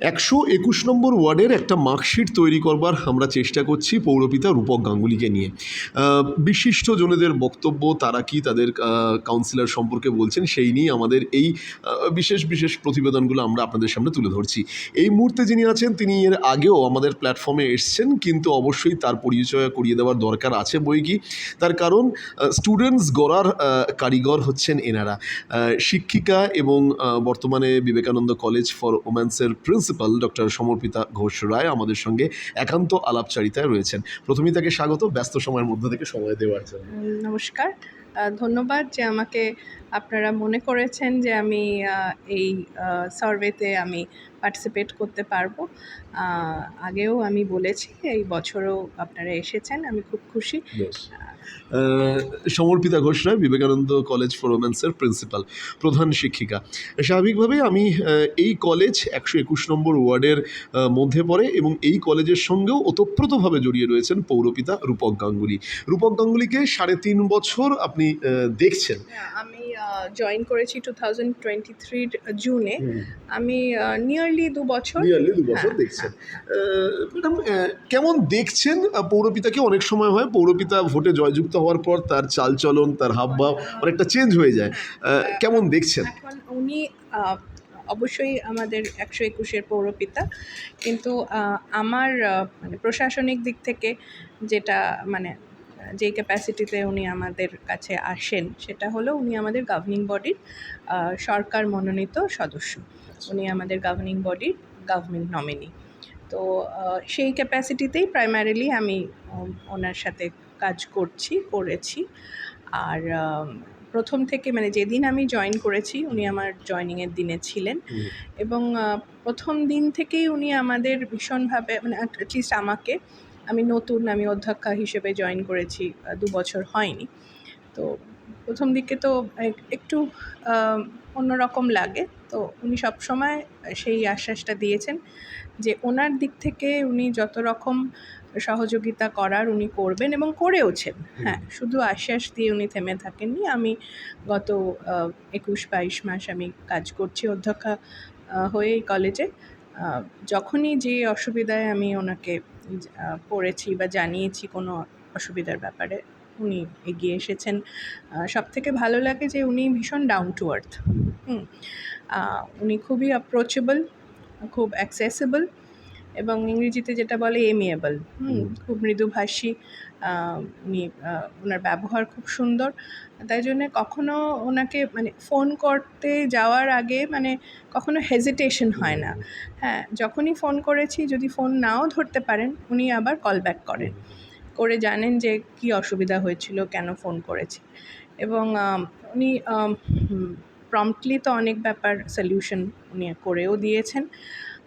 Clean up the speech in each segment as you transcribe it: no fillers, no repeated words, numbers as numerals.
121 নম্বর ওয়ার্ডের একটা মার্কশিট তৈরি করবার আমরা চেষ্টা করছি পৌরপিতা রূপক গাঙ্গুলিকে নিয়ে। বিশিষ্ট জনেদের বক্তব্য, তারা কি তাদের কাউন্সিলর সম্পর্কে বলছেন, সেই নিয়ে আমাদের এই বিশেষ বিশেষ প্রতিবেদনগুলো আমরা আপনাদের সামনে তুলে ধরছি। এই মুহূর্তে যিনি আছেন তিনি এর আগেও আমাদের প্ল্যাটফর্মে এসছেন, কিন্তু অবশ্যই তার পরিচয় করিয়ে দেওয়ার দরকার আছে বই কি। তার কারণ স্টুডেন্টস গড়ার কারিগর হচ্ছেন এনারা। শিক্ষিকা এবং বর্তমানে বিবেকানন্দ কলেজ ফর ওমেন্সের প্রিন্সিপাল ডক্টর সমর্পিতা ঘোষ রায় আমাদের সঙ্গে একান্ত আলাপচারিতায় রয়েছেন। প্রথমেই তাকে স্বাগত ব্যস্ত সময়ের মধ্যে থেকে সময় দেওয়ার জন্য। নমস্কার, ধন্যবাদ যে আমাকে আপনারা মনে করেছেন যে আমি এই সার্ভেতে আমি পার্টিসিপেট করতে পারবো। আগেও আমি বলেছি, এই বছরও আপনারা এসেছেন, আমি খুব খুশি। সমর্পিতা ঘোষ রায়, বিবেকানন্দ কলেজ ফর ওমেন্সের প্রিন্সিপাল, প্রধান শিক্ষিকা। স্বাভাবিকভাবেই আমি এই কলেজ 121 নম্বর ওয়ার্ডের মধ্যে পড়ে এবং এই কলেজের সঙ্গেও ওতপ্রোতভাবে জড়িয়ে রয়েছেন পৌরপিতা রূপক গাঙ্গুলি। রূপক গাঙ্গুলিকে 3.5 বছর আপনি দেখছেন। আমি জয়েন করেছি 2023 জুনে। আমি নিয়ারলি 2 বছর দেখছেন। ম্যাডাম, কেমন দেখছেন পৌরপিতাকে? অনেক সময় হয় পৌরপিতা ভোটে জয়যুক্ত হওয়ার পর তার চালচলন, তার হাবভাব অনেকটা চেঞ্জ হয়ে যায়। কেমন দেখছেন? এখন উনি অবশ্যই আমাদের 121-এর পৌরপিতা, কিন্তু আমার মানে প্রশাসনিক দিক থেকে যেটা মানে যেই ক্যাপাসিটিতে উনি আমাদের কাছে আসেন, সেটা হলো উনি আমাদের গভর্নিং বডির সরকার মনোনীত সদস্য। উনি আমাদের গভর্নিং বডির গভর্নমেন্ট নমিনি। তো সেই ক্যাপাসিটিতেই প্রাইমারিলি আমি ওনার সাথে কাজ করেছি। আর প্রথম থেকে মানে যেদিন আমি জয়েন করেছি, উনি আমার জয়েনিংয়ের দিনে ছিলেন এবং প্রথম দিন থেকেই উনি আমাদের ভীষণভাবে মানে অ্যাটলিস্ট আমাকে, আমি অধ্যক্ষা হিসেবে জয়েন করেছি, 2 বছর হয়নি। তো প্রথম দিকে তো একটু অন্যরকম লাগে। তো উনি সবসময় সেই আশ্বাসটা দিয়েছেন যে ওনার দিক থেকে উনি যত রকম সহযোগিতা করার উনি করবেন এবং করেওছেন। হ্যাঁ, শুধু আশ্বাস দিয়ে উনি থেমে থাকেননি। আমি গত 21-22 মাস আমি কাজ করছি অধ্যক্ষা হয়ে এই কলেজে। যখনই যে অসুবিধায় আমি ওনাকে পড়েছি বা জানিয়েছি কোনো অসুবিধার ব্যাপারে, উনি এগিয়ে এসেছেন। সবথেকে ভালো লাগে যে উনি ভীষণ ডাউন টু আর্থ। উনি খুবই অ্যাপ্রোচেবল, খুব অ্যাক্সেসিবল এবং ইংরেজিতে যেটা বলে এমিয়েবল। খুব মৃদুভাষী। উনি ওনার ব্যবহার খুব সুন্দর। তাই জন্যে কখনো ওনাকে মানে ফোন করতে যাওয়ার আগে মানে কখনো হেজিটেশন হয় না। হ্যাঁ, যখনই ফোন করেছি, যদি ফোন নাও ধরতে পারেন, উনি আবার কল ব্যাক করে জানেন যে কী অসুবিধা হয়েছিল, কেন ফোন করেছি। এবং উনি প্রম্পটলি তো অনেক ব্যাপার সলিউশন উনি করেও দিয়েছেন।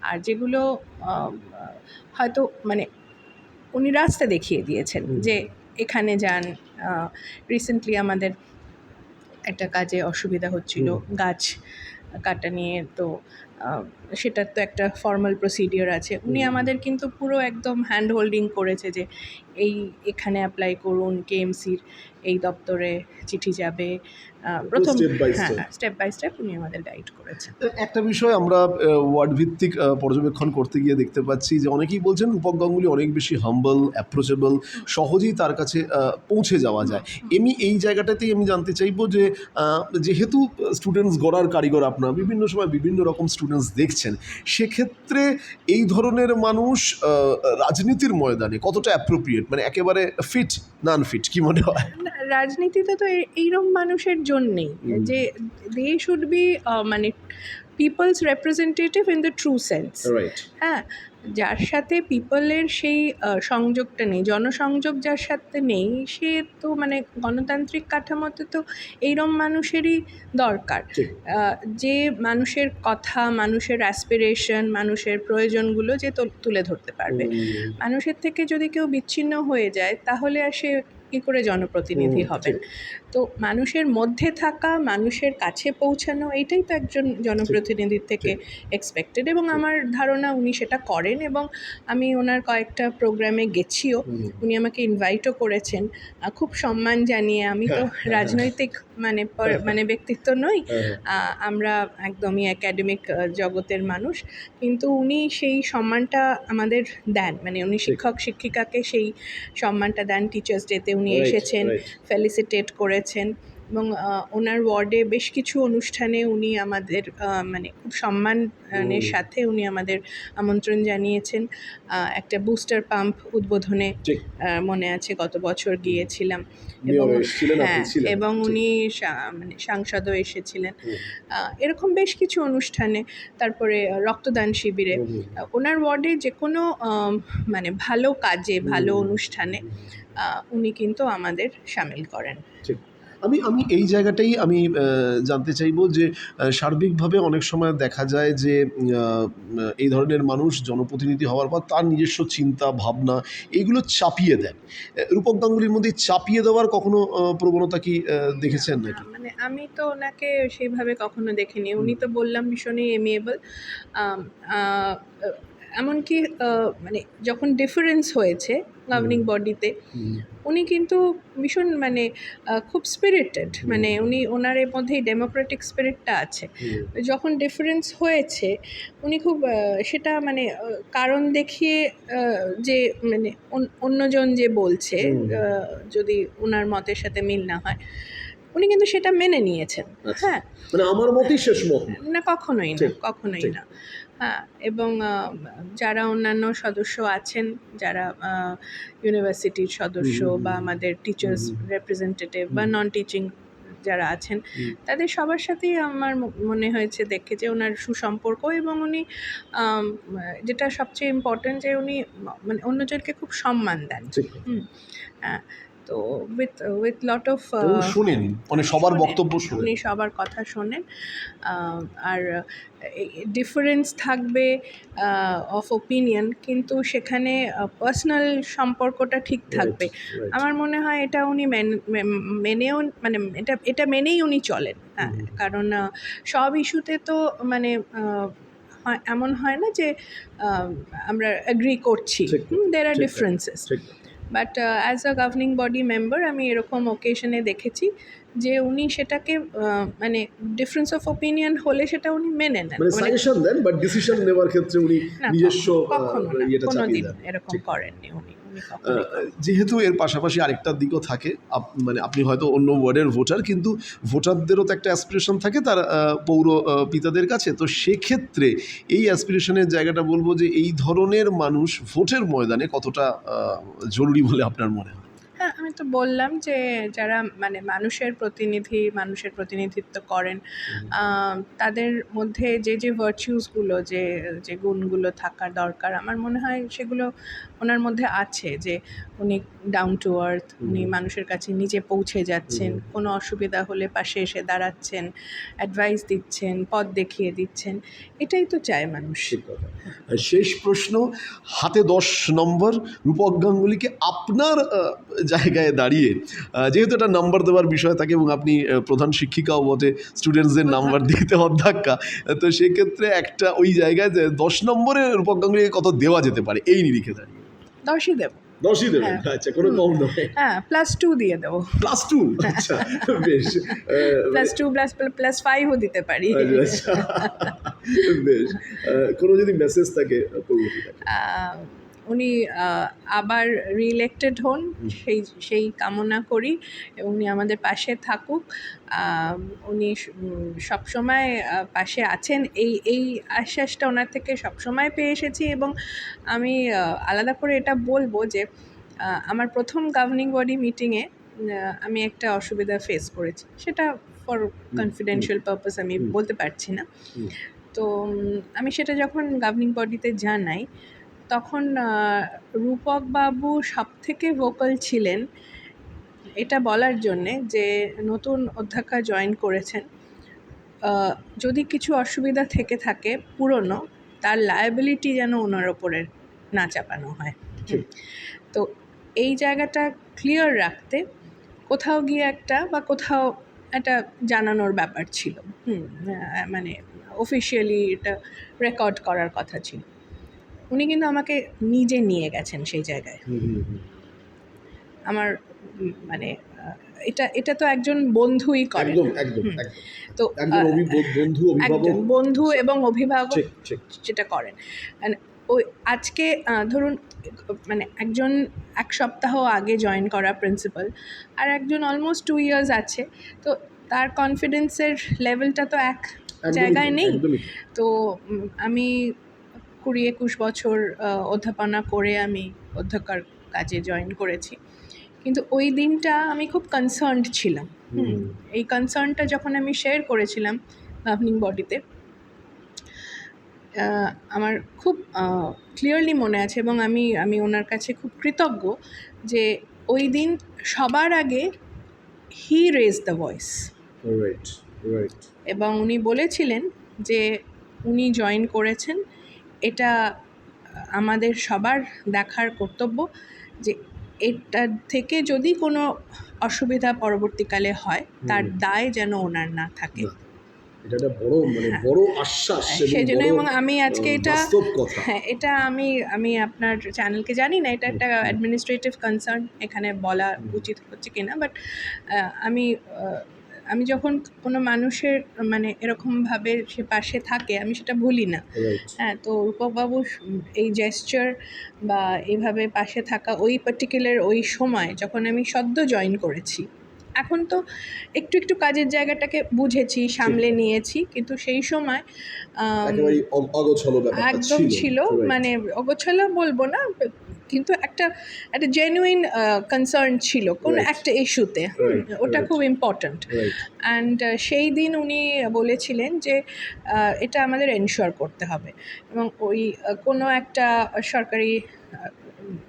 আর যেগুলো হয়তো মানে উনি রাস্তা দেখিয়ে দিয়েছেন যে এখানে যান। রিসেন্টলি আমাদের একটা কাজে অসুবিধা হচ্ছিল গাছ কাটা নিয়ে, তো সেটার তো একটা ফর্মাল প্রসিডিওর আছে। উনি আমাদের কিন্তু পুরো একদম হ্যান্ড হোল্ডিং করেছে যে এখানে অ্যাপ্লাই করুন, কেএমসির এই দপ্তরে চিঠি যাবে। প্রথম স্টেপ বাই স্টেপ উনি আমাদের গাইড করেছেন। একটা বিষয় আমরা ওয়ার্ড ভিত্তিক পর্যবেক্ষণ করতে গিয়ে দেখতে পাচ্ছি যে অনেকেই বলছেন রূপক গাঙ্গুলি অনেক বেশি হাম্বল, অ্যাপ্রোচেবল, সহজেই তার কাছে পৌঁছে যাওয়া যায়। এই জায়গাটাতেই আমি জানতে চাইবো যে যেহেতু স্টুডেন্টস গড়ার কারিগর আপনার, বিভিন্ন সময় বিভিন্ন রকম স্টুডেন্টস দেখছেন, সেক্ষেত্রে এই ধরনের মানুষ রাজনীতির ময়দানে কতটা অ্যাপ্রোপ্রিয়েট, মানে একেবারে ফিট না আনফিট, কি মনে হয়? রাজনীতিতে তো এইরকম মানুষের জন্যেই যে দে শুড বি মানে peoples representative in the true sense. হ্যাঁ, যার সাথে পিপলের সেই সংযোগটা নেই, জনসংযোগ যার সাথে নেই, সে তো মানে গণতান্ত্রিক কাঠামোতে তো এইরকম মানুষেরই দরকার। যে মানুষের কথা, মানুষের অ্যাসপিরেশন, মানুষের প্রয়োজনগুলো যে তুলে ধরতে পারবে। মানুষের থেকে যদি কেউ বিচ্ছিন্ন হয়ে যায়, তাহলে আর সে কী করে জনপ্রতিনিধি হবেন? তো মানুষের মধ্যে থাকা, মানুষের কাছে পৌঁছানো, এইটাই তো একজন জনপ্রতিনিধির থেকে এক্সপেক্টেড, এবং আমার ধারণা উনি সেটা করেন। এবং আমি ওনার কয়েকটা প্রোগ্রামে গেছিও, উনি আমাকে ইনভাইটও করেছেন খুব সম্মান জানিয়ে। আমি তো রাজনৈতিক মানে ব্যক্তিত্ব নই, আমরা একদমই একাডেমিক জগতের মানুষ, কিন্তু উনি সেই সম্মানটা আমাদের দেন, মানে উনি শিক্ষক শিক্ষিকাকে সেই সম্মানটা দেন। টিচার্স ডেতে উনি এসেছেন, ফেলিসিটেট করেছেন, এবং ওনার ওয়ার্ডে বেশ কিছু অনুষ্ঠানে উনি আমাদের মানে খুব সম্মানের সাথে উনি আমাদের আমন্ত্রণ জানিয়েছেন। একটা বুস্টার পাম্প উদ্বোধনে মনে আছে গত বছর গিয়েছিলাম, এবং হ্যাঁ, এবং উনি মানে সাংসদও এসেছিলেন এরকম বেশ কিছু অনুষ্ঠানে। তারপরে রক্তদান শিবিরে, ওনার ওয়ার্ডে যে কোনো মানে ভালো কাজে, ভালো অনুষ্ঠানে উনি কিন্তু আমাদের সামিল করেন। আমি এই জায়গাটাই আমি জানতে চাইবো যে সার্বিকভাবে অনেক সময় দেখা যায় যে এই ধরনের মানুষ জনপ্রতিনিধি হওয়ার পর তার নিজস্ব চিন্তা ভাবনা এইগুলো চাপিয়ে দেন। রূপক গাঙ্গুলির মধ্যে চাপিয়ে দেওয়ার কখনো প্রবণতা কি দেখেছেন নাকি? মানে আমি তো ওনাকে সেইভাবে কখনো দেখিনি। উনি তো বললাম ভীষণই এমিয়েবল। এমনকি মানে যখন ডিফারেন্স হয়েছে গভর্নিং বডিতে, উনি কিন্তু ভীষণ মানে খুব স্পিরিটেড, মানে ওনার এর মধ্যেই ডেমোক্রেটিক স্পিরিটটা আছে। যখন ডিফারেন্স হয়েছে উনি খুব সেটা মানে কারণ দেখিয়ে যে মানে অন্যজন যে বলছে যদি ওনার মতের সাথে মিল না হয়, উনি কিন্তু সেটা মেনে নিয়েছেন। হ্যাঁ, মানে আমার মতই শেষ মত না, কখনোই না, কখনোই না। হ্যাঁ, এবং যারা অন্যান্য সদস্য আছেন, যারা ইউনিভার্সিটির সদস্য বা আমাদের টিচার্স রিপ্রেজেন্টেটিভ বা নন টিচিং যারা আছেন, তাদের সবার সাথেই আমার মনে হয়েছে দেখে যে ওনার সুসম্পর্ক, এবং উনি যেটা সবচেয়ে ইম্পর্টেন্ট যে উনি মানে অন্যজনকে খুব সম্মান দেন। হ্যাঁ, তো উইথ লট অফ শোনেন, মানে সবার বক্তব্য শোনেন, উনি সবার কথা শোনেন। আর ডিফারেন্স থাকবে অফ ওপিনিয়ন, কিন্তু সেখানে পার্সোনাল সম্পর্কটা ঠিক থাকবে। আমার মনে হয় এটা উনি মেনেও, মানে এটা মেনেই উনি চলেন। হ্যাঁ, কারণ সব ইস্যুতে তো মানে এমন হয় না যে আমরা অ্যাগ্রি করছি, there are differences. But as a governing body member আমি এরকম ওকেশনে দেখেছি যে উনি সেটাকে মানে ডিফারেন্স অফ ওপিনিয়ন হলে সেটা উনি মেনে নেন, মানে সাজেশন দেন, বাট ডিসিশন নেওয়ার ক্ষেত্রে উনি নিজস্ব কোনোদিন এরকম করেননি উনি। যেহেতু এর পাশাপাশি আরেকটা দিকও থাকে, মানে আপনি হয়তো অন্য ওয়ার্ডের ভোটার, কিন্তু ভোটারদেরও তো একটা অ্যাসপিরেশন থাকে তার পৌর পিতাদের কাছে। তো সেক্ষেত্রে এই অ্যাসপিরেশনের জায়গাটা বলবো যে এই ধরনের মানুষ ভোটের ময়দানে কতটা জরুরি বলে আপনার মনে হয়? হ্যাঁ, আমি তো বললাম যে যারা মানে মানুষের প্রতিনিধিত্ব করেন, তাদের মধ্যে যে ভার্চুসগুলো, যে গুণগুলো থাকার দরকার, আমার মনে হয় সেগুলো ওনার মধ্যে আছে। যে উনি ডাউন টু আর্থ, উনি মানুষের কাছে নিজে পৌঁছে যাচ্ছেন, কোনো অসুবিধা হলে পাশে এসে দাঁড়াচ্ছেন, অ্যাডভাইস দিচ্ছেন, পথ দেখিয়ে দিচ্ছেন, এটাই তো চায় মানুষ। শেষ প্রশ্ন, হাতে 10 নম্বর, রূপক গাঙ্গুলিকে আপনার জায়গায় দাঁড়িয়ে, যেহেতু একটা নাম্বার দেওয়ার বিষয় থাকে এবং আপনি প্রধান শিক্ষিকাও বটে, স্টুডেন্টসদের নাম্বার দিতে অধ্যাক্কা, তো সেক্ষেত্রে একটা ওই জায়গায় 10 নম্বরে রূপক গাঙ্গুলিকে কত দেওয়া যেতে পারে এই নিরিখে দাঁড়িয়ে? 10ই দেব। 10ই দেবেন? আচ্ছা, কোনো কম নয়। হ্যাঁ, +2 দিয়ে দেবো। +2? আচ্ছা, বেশ। +2 +5ও দিতে পারি। আচ্ছা, বেশ। কোনো যদি মেসেজ থাকে উনি আবার রিইলেক্টেড হন, সেই কামনা করি, এবং উনি আমাদের পাশে থাকুক। উনি সবসময় পাশে আছেন, এই আশ্বাসটা ওনার থেকে সবসময় পেয়ে এসেছি। এবং আমি আলাদা করে এটা বলবো যে আমার প্রথম গভর্নিং বডি মিটিংয়ে আমি একটা অসুবিধা ফেস করেছি, সেটা ফর কনফিডেন্সিয়াল পারপাস আমি বলতে পারছি না। তো আমি সেটা যখন গভর্নিং বডিতে জানাই, তখন রূপক বাবু সবথেকে ভোকাল ছিলেন এটা বলার জন্যে যে নতুন অধ্যক্ষা জয়েন করেছেন, যদি কিছু অসুবিধা থেকে থাকে পুরনো, তার লায়াবিলিটি যেন ওনার ওপরে না চাপানো হয়। তো এই জায়গাটা ক্লিয়ার রাখতে কোথাও গিয়ে একটা বা কোথাও একটা জানানোর ব্যাপার ছিল। মানে অফিসিয়ালি এটা রেকর্ড করার কথা ছিল। উনি কিন্তু আমাকে নিজে নিয়ে গেছেন সেই জায়গায়। আমার মানে এটা এটা তো একজন বন্ধুই করে। একদম একদম হুম। একদম তো একজন বন্ধু অভিভাবক একজন বন্ধু এবং অভিভাবক ঠিক ঠিক যেটা করেন। মানে ওই আজকে ধরুন মানে একজন ১ সপ্তাহ আগে জয়েন করা প্রিন্সিপাল আর একজন অলমোস্ট 2 ইয়ার্স আছে। তো তার কনফিডেন্সের লেভেলটা তো এক একদমই জায়গায় ঠিক, নেই। একদমই ঠিক। তো আমি ২০-২১ বছর অধ্যাপনা করে আমি অধ্যক্ষার কাজে জয়েন করেছি। কিন্তু ওই দিনটা আমি খুব কনসার্নড ছিলাম। এই কনসার্নটা যখন আমি শেয়ার করেছিলাম গভর্নিং বডিতে, আমার খুব ক্লিয়ারলি মনে আছে এবং আমি আমি ওনার কাছে খুব কৃতজ্ঞ যে ওই দিন সবার আগে he raise the voice right right এবং উনি বলেছিলেন যে উনি জয়েন করেছেন, এটা আমাদের সবার দেখার কর্তব্য যে এটার থেকে যদি কোনো অসুবিধা পরবর্তীকালে হয় তার দায় যেন ওনার না থাকে। এটা একটা বড় মানে হ্যাঁ। বড় আশ্বাস সেজন্য বড় এবং আমি আজকে এটা বাস্তব কথা। হ্যাঁ, এটা আমি আমি আপনার চ্যানেলকে জানি না এটা একটা অ্যাডমিনিস্ট্রেটিভ কনসার্ন এখানে বলা উচিত হচ্ছে কিনা, বাট আমি আমি যখন কোনো মানুষের মানে এরকমভাবে সে পাশে থাকে আমি সেটা ভুলি না। রাইট হ্যাঁ, তো রূপকবাবু এই জেস্চার বা এইভাবে পাশে থাকা ওই পার্টিকুলার ওই সময় যখন আমি সদ্য জয়েন করেছি, এখন তো একটু একটু কাজের জায়গাটাকে বুঝেছি, সামলে নিয়েছি, কিন্তু সেই সময় একেবারে অগোছালো ব্যাপারটা একদম ছিল। Right. মানে অগোছালো বলবো না, কিন্তু একটা একটা জেনুইন কনসার্ন ছিল কোনো Right. একটা ইস্যুতে। Right, ওটা right. খুব ইম্পর্ট্যান্ট। রাইট অ্যান্ড সেই দিন উনি বলেছিলেন যে এটা আমাদের এনশিওর করতে হবে এবং ওই কোনো একটা সরকারি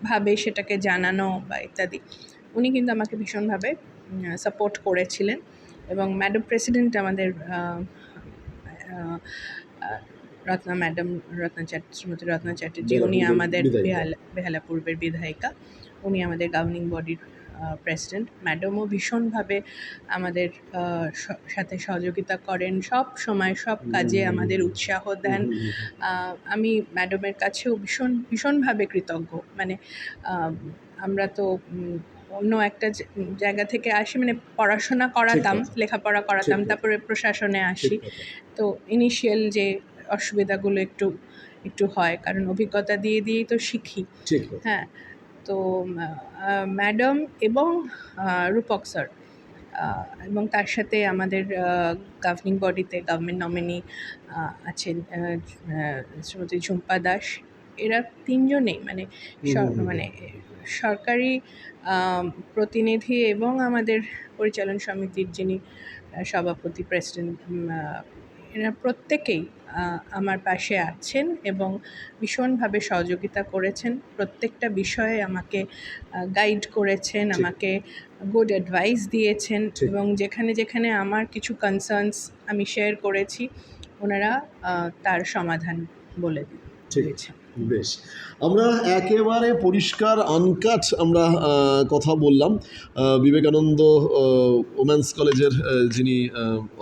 ভাবে সেটাকে জানানো বা ইত্যাদি। উনি কিন্তু আমাকে ভীষণভাবে সাপোর্ট করেছিলেন এবং ম্যাডাম প্রেসিডেন্ট আমাদের রত্না ম্যাডাম শ্রীমতী রত্না চ্যাটার্জি, উনি আমাদের বেহালা পূর্বের বিধায়িকা, উনি আমাদের গভর্নিং বডির প্রেসিডেন্ট। ম্যাডামও ভীষণভাবে আমাদের সাথে সহযোগিতা করেন, সব সময় সব কাজে আমাদের উৎসাহ দেন। আমি ম্যাডামের কাছেও ভীষণভাবে কৃতজ্ঞ। মানে আমরা তো অন্য একটা জায়গা থেকে আসি, মানে পড়াশোনা করাতাম, লেখাপড়া করাতাম, তারপরে প্রশাসনে আসি। তো ইনিশিয়াল যে অসুবিধাগুলো একটু একটু হয়, কারণ অভিজ্ঞতা দিয়ে দিয়েই তো শিখি। হ্যাঁ, তো ম্যাডাম এবং রূপক স্যার এবং তার সাথে আমাদের গভর্নিং বডিতে গভর্নমেন্ট নমিনি আছেন শ্রীমতী ঝুম্পা দাস, এরা তিনজনেই মানে মানে সরকারি প্রতিনিধি এবং আমাদের পরিচালন সমিতির যিনি সভাপতি প্রেসিডেন্ট, এরা প্রত্যেকেই আমার পাশে আছেন এবং ভীষণভাবে সহযোগিতা করেছেন, প্রত্যেকটা বিষয়ে আমাকে গাইড করেছেন, আমাকে গুড অ্যাডভাইস দিয়েছেন এবং যেখানে যেখানে আমার কিছু কনসার্নস আমি শেয়ার করেছি ওনারা তার সমাধান বলে দিয়েছেন। বেশ, আমরা একেবারে পরিষ্কার আনকাট আমরা কথা বললাম বিবেকানন্দ ওমেন্স কলেজের যিনি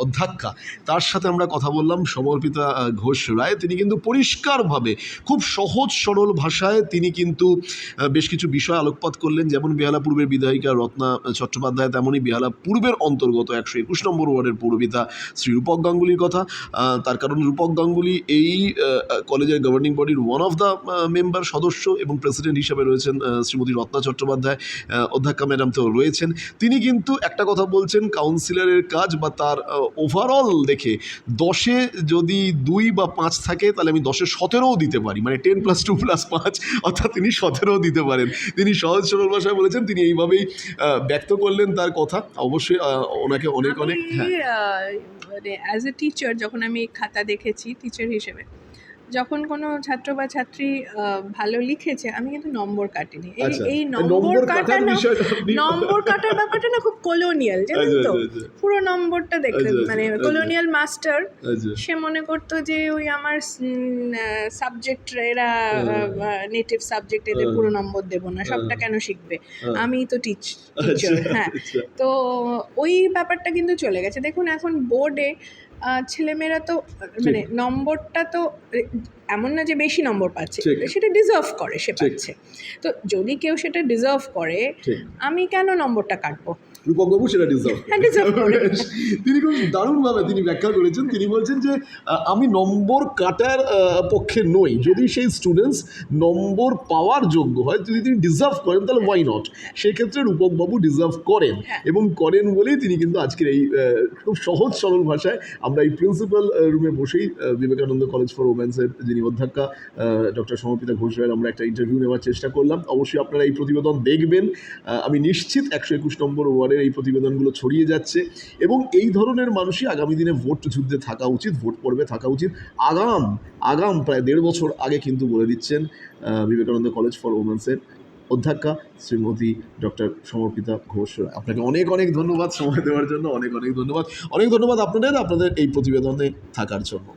অধ্যক্ষা তার সাথে আমরা কথা বললাম সমর্পিতা ঘোষ রায়। তিনি কিন্তু পরিষ্কারভাবে খুব সহজ সরল ভাষায় তিনি কিন্তু বেশ কিছু বিষয় আলোকপাত করলেন, যেমন বেহালা পূর্বের বিধায়িকা রত্না চট্টোপাধ্যায়, তেমনই বেহালা পূর্বের অন্তর্গত ১২১ নম্বর ওয়ার্ডের পৌরপিতা শ্রী রূপক গাঙ্গুলির কথা। তার কারণ রূপক গাঙ্গুলি এই কলেজের গভর্নিং বডির ওয়ান অফ দ্য মেম্বার সদস্য এবং প্রেসিডেন্ট হিসেবে রয়েছেন শ্রীমতী রত্না চট্টোপাধ্যায়, অধ্যক্ষা ম্যাডাম তো রয়েছেন। তিনি কিন্তু একটা কথা বলছেন, কাউন্সিলরের কাজ বা তার ওভারঅল দেখে 10-এ যদি 2 বা 5 থাকে তাহলে আমি 10-এ 17ও দিতে পারি, মানে 10+2+5 অর্থাৎ তিনি 17ও দিতে পারেন। তিনি সহজ সরল ভাষায় বলেছেন, তিনি এইভাবেই ব্যক্ত করলেন তার কথা। অবশ্যই ওনাকে অনেক মানে অ্যাজ এ টিচার যখন আমি খাতা দেখেছি টিচার হিসেবে, যখন কোনো ছাত্র বা ছাত্রী ভালো লিখেছে, আমি কিন্তু নম্বর কাটিনি। এই আচ্ছা, এই এই নম্বর কাটার কাটানো, বিষয়টা আপনি নম্বর কাটার ব্যাপারটা না খুব কলোনিয়াল, জানেন আচ্ছা, তো? আচ্ছা, আচ্ছা, পুরো নম্বরটা দেখে আচ্ছা, মানে আচ্ছা, কলোনিয়াল মাস্টার, আচ্ছা, সে মনে করতো যে ওই আমার সাবজেক্ট, এরা নেটিভ সাবজেক্ট, এদের পুরো নম্বর দেবো না, সবটা কেন শিখবে, আমি তো আচ্ছা, টিচার। হ্যাঁ, আচ্ছা, তো ওই ব্যাপারটা কিন্তু চলে গেছে। দেখুন এখন বোর্ডে ছেলেমেয়েরা তো ঠিক, মানে নম্বরটা তো এমন না যে বেশি নম্বর পাচ্ছে, ঠিক, সেটা ডিজার্ভ করে, সে ঠিক, পাচ্ছে। তো যদি কেউ সেটা ডিজার্ভ করে, ঠিক। আমি কেন নম্বরটা কাটবো? রূপকবাবু সেটা ডিজার্ভ হ্যাঁ, ডিজার্ভ করে। তিনি খুব দারুণভাবে তিনি ব্যাখ্যা করেছেন। তিনি বলছেন যে আমি নম্বর কাটার পক্ষে নই, যদি সেই স্টুডেন্টস নম্বর পাওয়ার যোগ্য হয়, যদি তিনি ডিজার্ভ করেন তাহলে ওয়াই নট। সেক্ষেত্রে রূপকবাবু ডিজার্ভ করেন, হ্যাঁ। এবং করেন বলেই তিনি কিন্তু আজকের এই খুব সহজ সরল ভাষায় আমরা এই প্রিন্সিপাল রুমে বসেই বিবেকানন্দ কলেজ ফর ওমেন্সের যিনি অধ্যক্ষা ডক্টর সমর্পিতা ঘোষ রায়ের আমরা একটা ইন্টারভিউ নেওয়ার চেষ্টা করলাম। অবশ্যই আপনারা এই প্রতিবেদন দেখবেন। আমি নিশ্চিত 121 নম্বর ওয়ার্ডের এই প্রতিবেদনগুলো ছড়িয়ে যাচ্ছে, এবং এই ধরনের মানুষই আগামী দিনে ভোট যুদ্ধে থাকা উচিত, ভোট পর্বে থাকা উচিত। আগাম প্রায় 1.5 বছর আগে কিন্তু বলে দিচ্ছেন বিবেকানন্দ কলেজ ফর ওমেন্সের অধ্যক্ষা শ্রীমতী ডক্টর সমর্পিতা ঘোষ রায়। আপনাকে অনেক অনেক ধন্যবাদ সময় দেওয়ার জন্য, অনেক অনেক ধন্যবাদ, অনেক ধন্যবাদ আপনাদের এই প্রতিবেদনে থাকার জন্য।